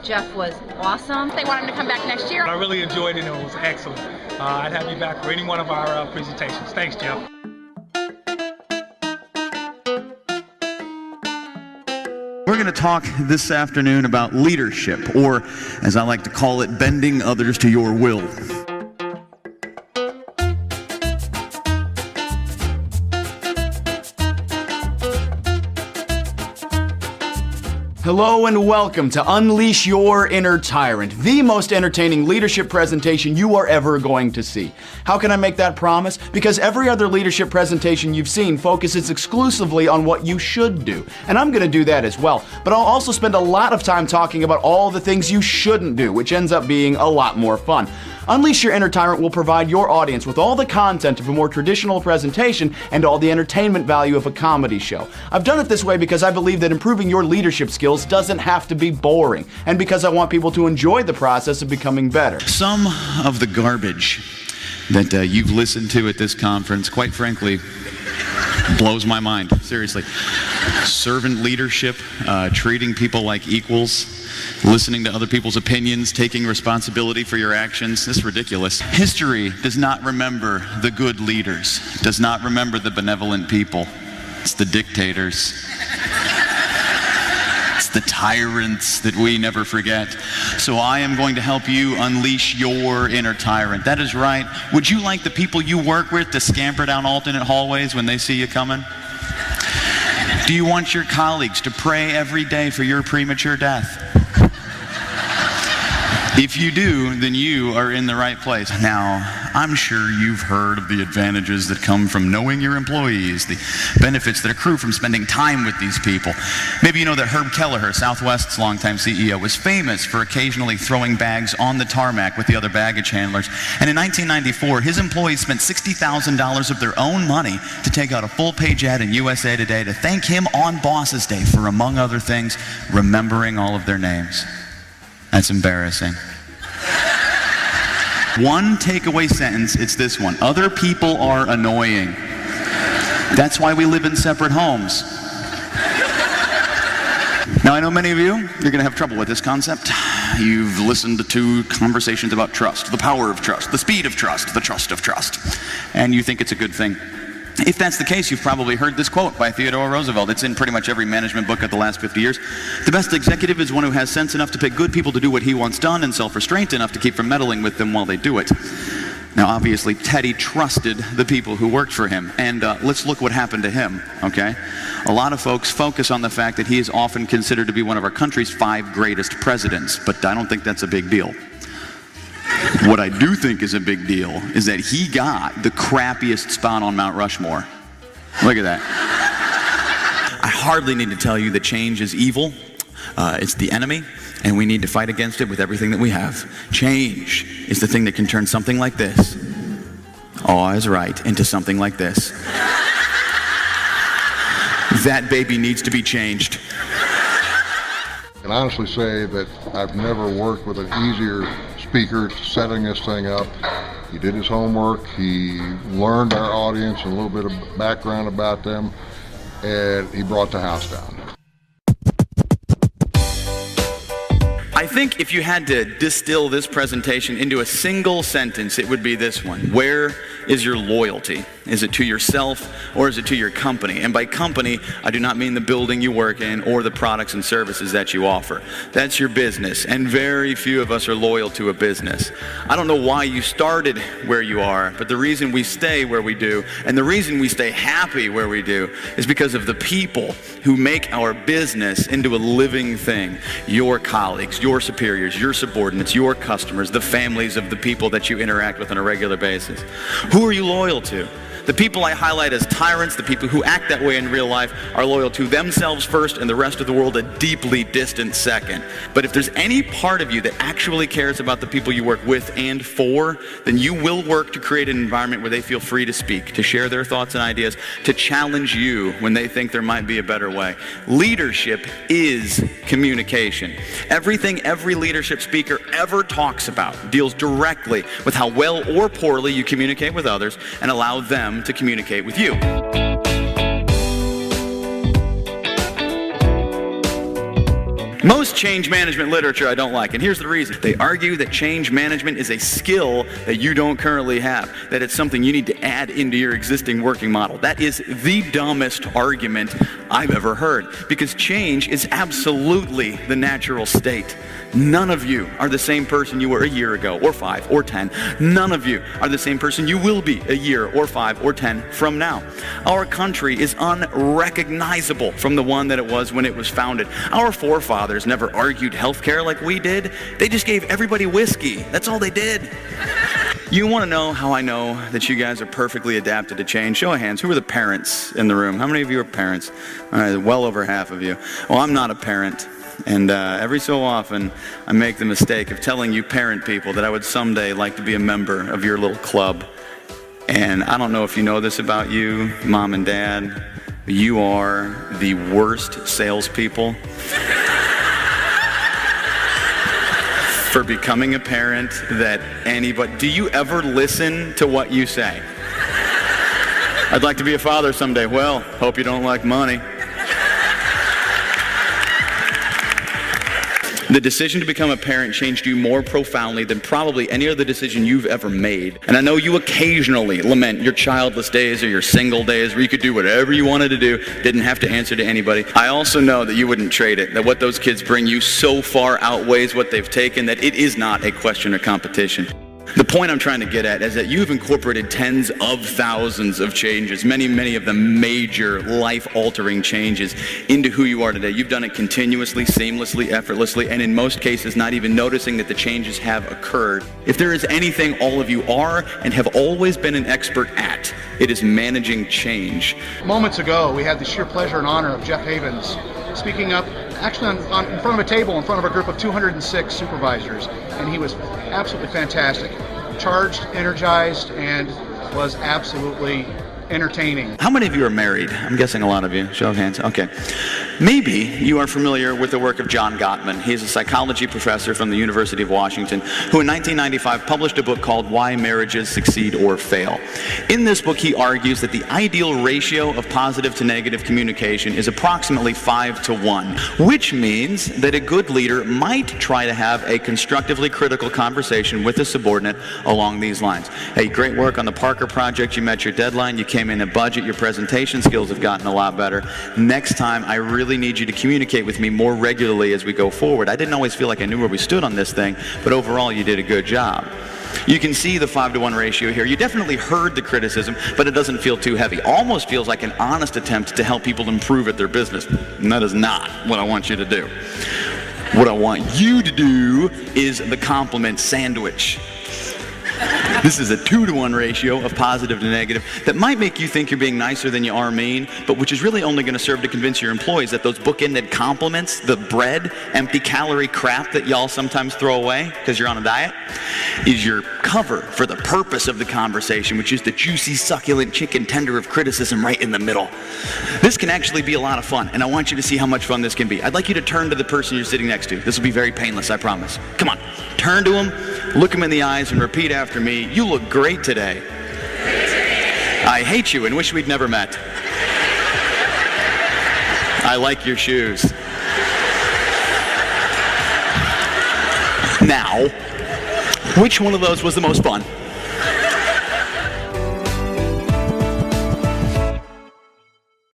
Jeff was awesome. They want him to come back next year. I really enjoyed it and it was excellent. I'd have you back for any one of our presentations. Thanks, Jeff. We're going to talk this afternoon about leadership, or as I like to call it, bending others to your will. Hello and welcome to Unleash Your Inner Tyrant, the most entertaining leadership presentation you are ever going to see. How can I make that promise? Because every other leadership presentation you've seen focuses exclusively on what you should do. And I'm going to do that as well. But I'll also spend a lot of time talking about all the things you shouldn't do, which ends up being a lot more fun. Unleash Your Inner Tyrant will provide your audience with all the content of a more traditional presentation and all the entertainment value of a comedy show. I've done it this way because I believe that improving your leadership skills doesn't have to be boring, and because I want people to enjoy the process of becoming better. Some of the garbage that you've listened to at this conference, quite frankly, blows my mind. Seriously. Servant leadership, treating people like equals, listening to other people's opinions, taking responsibility for your actions. This is ridiculous. History does not remember the good leaders, does not remember the benevolent people. It's the dictators. It's the tyrants that we never forget. So I am going to help you unleash your inner tyrant. That is right. Would you like the people you work with to scamper down alternate hallways when they see you coming? Do you want your colleagues to pray every day for your premature death? If you do, then you are in the right place. Now, I'm sure you've heard of the advantages that come from knowing your employees, the benefits that accrue from spending time with these people. Maybe you know that Herb Kelleher, Southwest's longtime CEO, was famous for occasionally throwing bags on the tarmac with the other baggage handlers. And in 1994, his employees spent $60,000 of their own money to take out a full-page ad in USA Today to thank him on Boss's Day for, among other things, remembering all of their names. That's embarrassing. One takeaway sentence, it's this one. Other people are annoying. That's why we live in separate homes. Now, I know many of you, you're going to have trouble with this concept. You've listened to conversations about trust, the power of trust, the speed of trust, the trust of trust, and you think it's a good thing. If that's the case, you've probably heard this quote by Theodore Roosevelt. It's in pretty much every management book of the last 50 years. The best executive is one who has sense enough to pick good people to do what he wants done and self-restraint enough to keep from meddling with them while they do it. Now, obviously, Teddy trusted the people who worked for him, and let's look what happened to him, okay? A lot of folks focus on the fact that he is often considered to be one of our country's 5 greatest presidents, but I don't think that's a big deal. What I do think is a big deal is that he got the crappiest spot on Mount Rushmore. Look at that. I hardly need to tell you that change is evil. It's the enemy, and we need to fight against it with everything that we have. Change is the thing that can turn something like this, oh, I was right, into something like this. That baby needs to be changed. I can honestly say that I've never worked with an easier speaker setting this thing up. He did his homework, he learned our audience and a little bit of background about them, and he brought the house down. I think if you had to distill this presentation into a single sentence, it would be this one. Where is your loyalty? Is it to yourself or is it to your company? And by company, I do not mean the building you work in or the products and services that you offer. That's your business, and very few of us are loyal to a business. I don't know why you started where you are, but the reason we stay where we do, and the reason we stay happy where we do, is because of the people who make our business into a living thing. Your colleagues, your superiors, your subordinates, your customers, the families of the people that you interact with on a regular basis. Who are you loyal to? The people I highlight as tyrants, the people who act that way in real life, are loyal to themselves first and the rest of the world a deeply distant second. But if there's any part of you that actually cares about the people you work with and for, then you will work to create an environment where they feel free to speak, to share their thoughts and ideas, to challenge you when they think there might be a better way. Leadership is communication. Everything every leadership speaker ever talks about deals directly with how well or poorly you communicate with others and allow them to communicate with you. Most change management literature I don't like, and here's the reason. They argue that change management is a skill that you don't currently have, that it's something you need to add into your existing working model. That is the dumbest argument I've ever heard, because change is absolutely the natural state. None of you are the same person you were a year ago, or 5, or 10. None of you are the same person you will be a year, or 5, or 10 from now. Our country is unrecognizable from the one that it was when it was founded. Our forefathers never argued healthcare like we did. They just gave everybody whiskey. That's all they did. You want to know how I know that you guys are perfectly adapted to change? Show of hands. Who are the parents in the room? How many of you are parents? All right, well over half of you. Well, I'm not a parent. And every so often, I make the mistake of telling you parent people that I would someday like to be a member of your little club. And I don't know if you know this about you, Mom and Dad, but you are the worst salespeople for becoming a parent that anybody... Do you ever listen to what you say? I'd like to be a father someday. Well, hope you don't like money. The decision to become a parent changed you more profoundly than probably any other decision you've ever made. And I know you occasionally lament your childless days or your single days where you could do whatever you wanted to do, didn't have to answer to anybody. I also know that you wouldn't trade it, that what those kids bring you so far outweighs what they've taken that it is not a question of competition. The point I'm trying to get at is that you've incorporated tens of thousands of changes, many of them major life-altering changes into who you are today. You've done it continuously, seamlessly, effortlessly, and in most cases not even noticing that the changes have occurred. If there is anything all of you are and have always been an expert at, it is managing change. Moments ago, we had the sheer pleasure and honor of Jeff Havens speaking up actually in front of a table in front of a group of 206 supervisors, and he was absolutely fantastic, charged, energized, and was absolutely entertaining. How many of you are married? I'm guessing a lot of you. Show of hands. Okay. Maybe you are familiar with the work of John Gottman. He is a psychology professor from the University of Washington who in 1995 published a book called Why Marriages Succeed or Fail. In this book, he argues that the ideal ratio of positive to negative communication is approximately 5 to 1, which means that a good leader might try to have a constructively critical conversation with a subordinate along these lines. Hey, great work on the Parker project. You met your deadline. You came in a budget. Your presentation skills have gotten a lot better. Next time, I really need you to communicate with me more regularly as we go forward. I didn't always feel like I knew where we stood on this thing, but overall, you did a good job. You can see the 5 to 1 ratio here. You definitely heard the criticism, but it doesn't feel too heavy. Almost feels like an honest attempt to help people improve at their business. And that is not what I want you to do. What I want you to do is the compliment sandwich. This is a 2 to 1 ratio of positive to negative that might make you think you're being nicer than you are mean, but which is really only going to serve to convince your employees that those bookended compliments, the bread, empty calorie crap that y'all sometimes throw away because you're on a diet, is your cover for the purpose of the conversation, which is the juicy, succulent chicken tender of criticism right in the middle. This can actually be a lot of fun, and I want you to see how much fun this can be. I'd like you to turn to the person you're sitting next to. This will be very painless, I promise. Come on, turn to him, look him in the eyes, and repeat after me. You look great today. I hate you and wish we'd never met. I like your shoes. Now, which one of those was the most fun?